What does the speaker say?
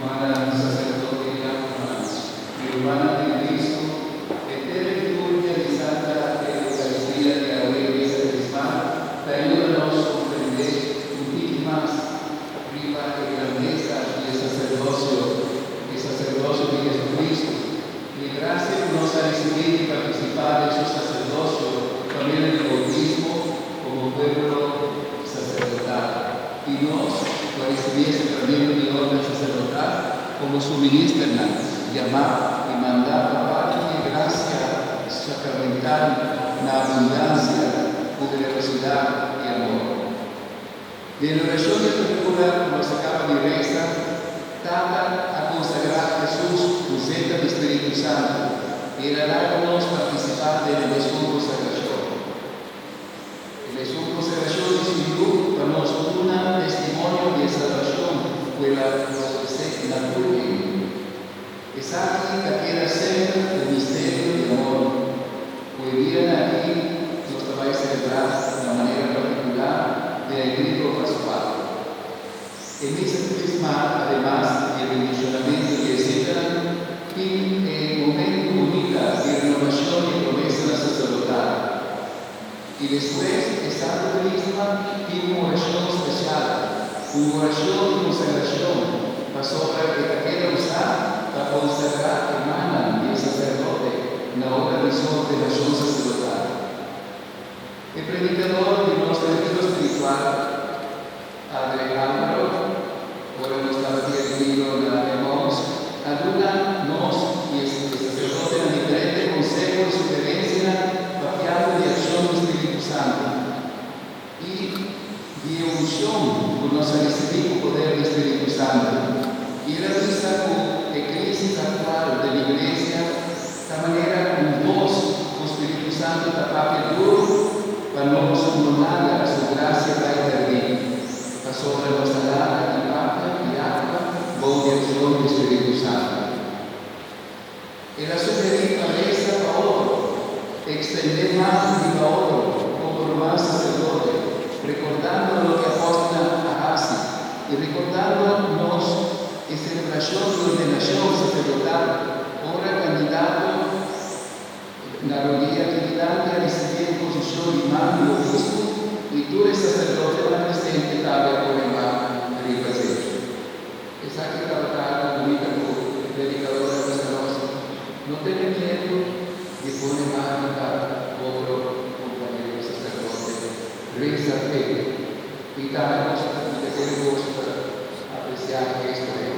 hermana sacerdote mi hermana de Cristo, eterna liturgia de Santa Eucaristía de la Iglesia Crismal, te ayúdanos a comprender un poquito más viva y grandeza del sacerdocio de Jesucristo. Y gracias nos ha recibido y participar de su sacerdocio, también en el bautismo como pueblo sacerdotal. Y nos lo recibiese también en el orden sacerdotal como su ministra, llamar y mandar a parte de gracia sacramental, la abundancia, generosidad y amor. De la oración particular, como se acaba de rezar, trata a consagrar a Jesús, luceta del Espíritu Santo, y regalarnos participar de la misión consagración. La misión consagración es sin duda para nosotros un testimonio de salvación, que la culpa. Es aquí que queda sempre el misterio del amor. Hoy día aquí nos va a celebrar de manera particular del grito pascual. En ese crisma, además del bendicionamiento y etcétera, tiene el momento bonito de renovación y promesa sacerdotal. Y después, el Santo Crisma tiene una oración especial, una oración de consagración, para sobre que queda usar para consagrar hermana y el sacerdote en la obra de su ordenación sacerdotal. El predicador de nuestro retiro espiritual, Padre Álvaro, ahora nos está pidiendo la vemos, ayúdanos y el sacerdote en diferente consejo y sugerencia para de acción del Espíritu Santo y de unción por nos recibir el poder del Espíritu Santo. Y la vista de crisis actual de la Iglesia, de manera con vos, con Espíritu Santo, da papel duro, para nos honorar a su gracia para eterna, para sobre nuestra larga y papa y agua, con dirección del Espíritu Santo. Y la sugerir cabeza a otro, extender más y a otro, como más sacerdote, recordando lo que apóstola hace y recordándonos en celebración de ordenación sacerdotal, ahora candidato la rodilla actividad a recibir posición y mando de Cristo, y tú eres sacerdote la presente tal por el mal de la es aquí la batalla bonita por el predicador de esta noche. No tengan miedo de poner mano a otro compañero sacerdote, reza fe, y damos y queremos apreciar esto.